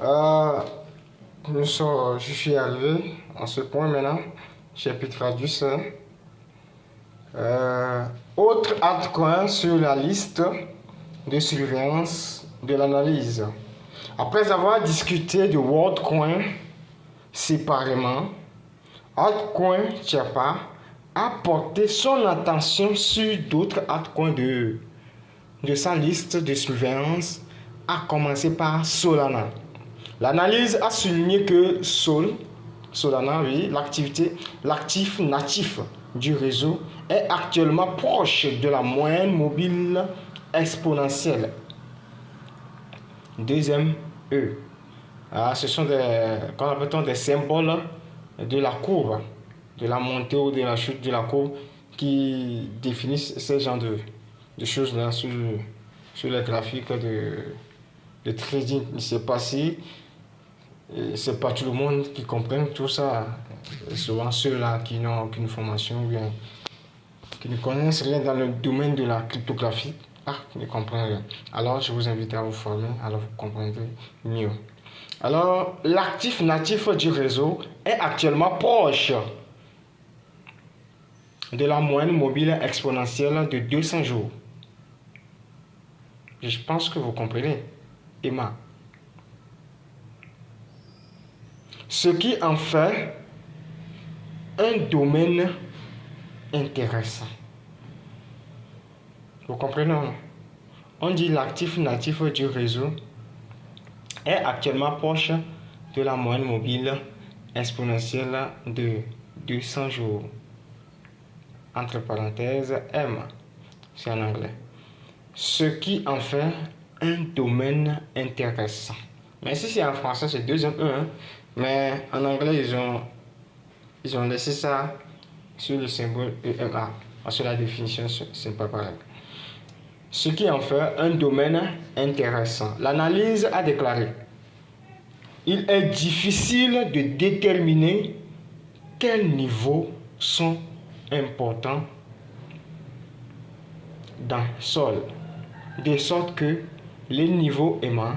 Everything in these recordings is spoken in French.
Je suis arrivé à ce point maintenant. J'ai pu traduire ça. Autre altcoin sur la liste de surveillance de l'analyse. Après avoir discuté de WorldCoin séparément, Altcoin Chiapa a porté son attention sur d'autres altcoins de sa liste de surveillance, à commencer par Solana. L'analyse a souligné que Solana, oui, l'actif natif du réseau est actuellement proche de la moyenne mobile exponentielle. Deuxième E. Ce sont des symboles de la courbe, de la montée ou de la chute de la courbe qui définissent ce genre de choses-là sur les graphiques de trading. Il s'est passé. C'est pas tout le monde qui comprend tout ça. Souvent ceux-là qui n'ont aucune formation ou bien qui ne connaissent rien dans le domaine de la cryptographie, qui ne comprennent rien. Alors je vous invite à vous former, alors vous comprendrez mieux. Alors l'actif natif du réseau est actuellement proche de la moyenne mobile exponentielle de 200 jours. Je pense que vous comprenez, Emma. Ce qui en fait un domaine intéressant. Vous comprenez? On dit l'actif natif du réseau est actuellement proche de la moyenne mobile exponentielle de 200 jours. Entre parenthèses, M. C'est en anglais. Ce qui en fait un domaine intéressant. Mais si c'est en français, c'est deuxième E. Mais en anglais, ils ont laissé ça sur le symbole EMA. Parce que la définition, c'est pas pareil. Ce qui en fait un domaine intéressant. L'analyse a déclaré: il est difficile de déterminer quels niveaux sont importants dans Sol, de sorte que les niveaux EMA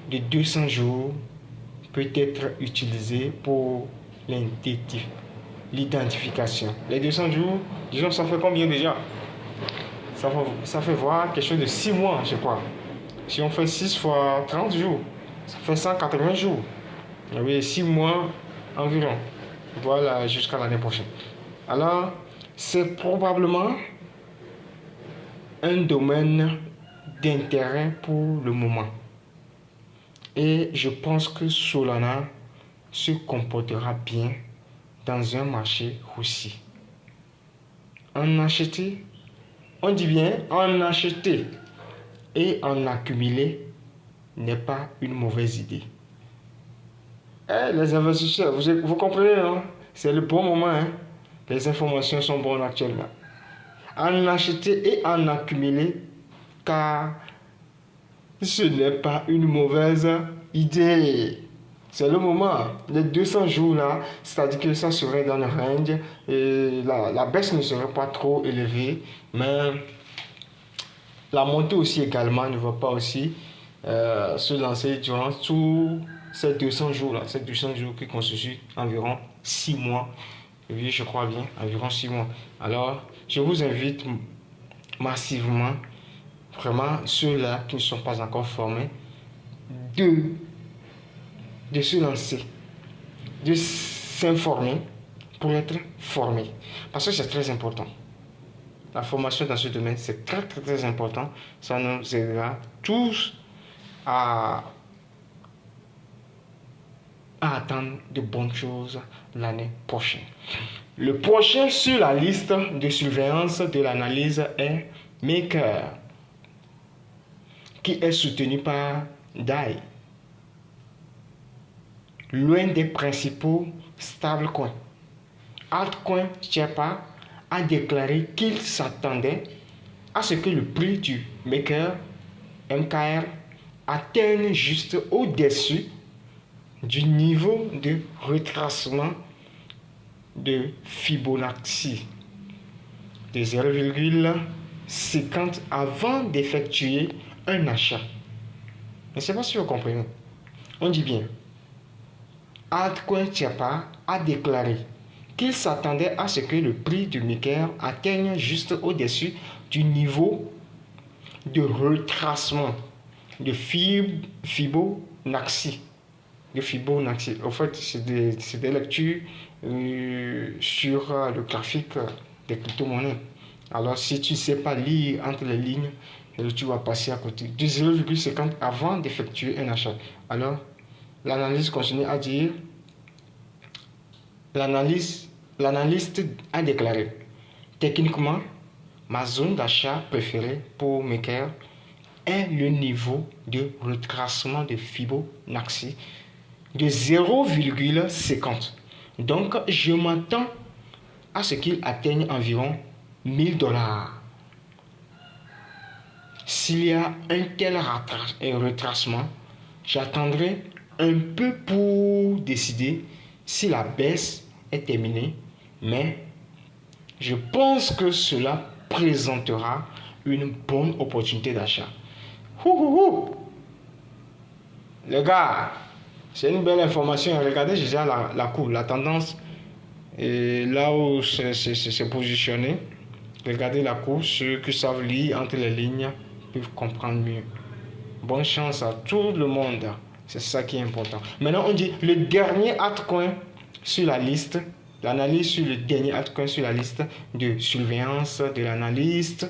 de 200 jours peut être utilisé pour l'identification. Les 200 jours, disons, ça fait combien déjà? Ça fait voir quelque chose de 6 mois, je crois. Si on fait 6 fois 30 jours, ça fait 180 jours. Oui, 6 mois environ. Voilà, jusqu'à l'année prochaine. Alors, c'est probablement un domaine d'intérêt pour le moment. Et je pense que Solana se comportera bien dans un marché haussier. En acheter, on dit bien en acheter et en accumuler n'est pas une mauvaise idée. Les investisseurs, vous comprenez, non? C'est le bon moment. Les informations sont bonnes actuellement. En acheter et en accumuler, car ce n'est pas une mauvaise idée. C'est le moment. Les 200 jours là, c'est-à-dire que ça serait dans le range et la baisse ne serait pas trop élevée, mais la montée aussi également ne va pas aussi se lancer durant tous ces 200 jours là. Ces 200 jours qui constituent environ 6 mois. Oui, je crois bien, environ 6 mois. Alors, je vous invite massivement, vraiment ceux-là qui ne sont pas encore formés, de se lancer, de s'informer pour être formé. Parce que c'est très important. La formation dans ce domaine, c'est très, très, très important. Ça nous aidera tous à attendre de bonnes choses l'année prochaine. Le prochain sur la liste de surveillance de l'analyse est Maker, qui est soutenu par DAI, l'un des principaux stablecoins. Altcoin Chiapa a déclaré qu'il s'attendait à ce que le prix du Maker MKR atteigne juste au-dessus du niveau de retracement de Fibonacci de 0,50 avant d'effectuer un achat. Je ne sais pas si vous comprenez. On dit bien. Altcoin Tchapa a déclaré qu'il s'attendait à ce que le prix du Maker atteigne juste au-dessus du niveau de retracement de Fibonacci. En fait, c'est des lectures sur le graphique des crypto-monnaies. Alors, si tu ne sais pas lire entre les lignes, tu vas passer à côté de 0,50 avant d'effectuer un achat. Alors, l'analyse continue à dire, l'analyste a déclaré, techniquement, ma zone d'achat préférée pour Maker est le niveau de retracement de Fibonacci de 0,50. Donc, je m'attends à ce qu'il atteigne environ $1000. S'il y a un tel retracement, j'attendrai un peu pour décider si la baisse est terminée, mais je pense que cela présentera une bonne opportunité d'achat. Les gars, c'est une belle information. Regardez déjà la courbe, la tendance, et là où c'est positionné. Regardez la courbe, ceux qui savent lire entre les lignes peuvent comprendre mieux. Bonne chance à tout le monde. C'est ça qui est important. Maintenant, on dit le dernier altcoin sur la liste, l'analyse sur le dernier altcoin sur la liste de surveillance de l'analyste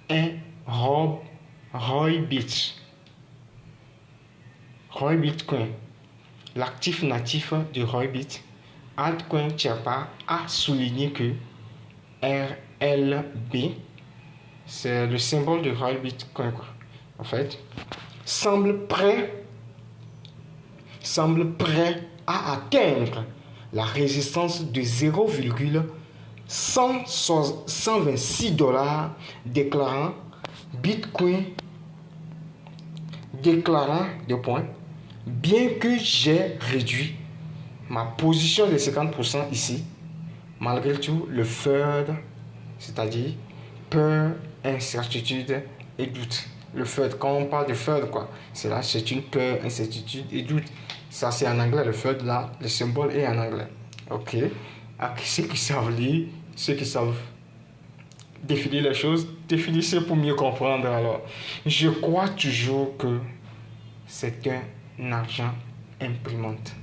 est Roybit. Bitcoin. L'actif natif de Roybit, altcoin Tchapa, a souligné que RLB, c'est le symbole de Bitcoin, quoi. En fait, semble prêt à atteindre la résistance de $0,126, déclarant Bitcoin, de points, bien que j'ai réduit ma position de 50% ici, malgré tout, le FUD, c'est-à-dire peur, incertitude et doute. Le FUD, quand on parle de FUD, quoi, c'est une peur, incertitude et doute. Ça, c'est en anglais, le FUD, là, le symbole est en anglais. Ok. À ceux qui savent lire, ceux qui savent définir les choses, définissez pour mieux comprendre. Alors, je crois toujours que c'est un argent imprimante.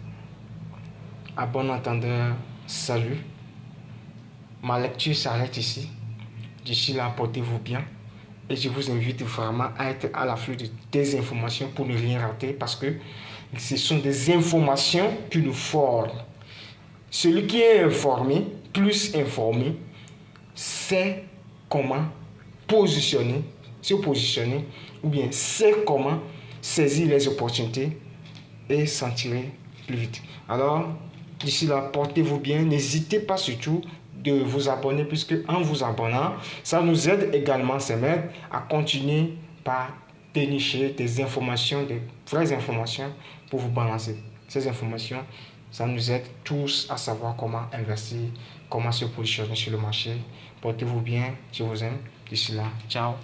À bon entendeur, salut. Ma lecture s'arrête ici. D'ici là, portez-vous bien. Et je vous invite vraiment à être à l'afflux des informations pour ne rien rater, parce que ce sont des informations qui nous forment. Celui qui est informé, plus informé, sait comment se positionner, ou bien sait comment saisir les opportunités et s'en tirer plus vite. Alors, d'ici là, portez-vous bien. N'hésitez pas surtout de vous abonner, puisque en vous abonnant, ça nous aide également, c'est même, à continuer par dénicher des informations, des vraies informations pour vous balancer. Ces informations, ça nous aide tous à savoir comment investir, comment se positionner sur le marché. Portez-vous bien, je vous aime. D'ici là, ciao.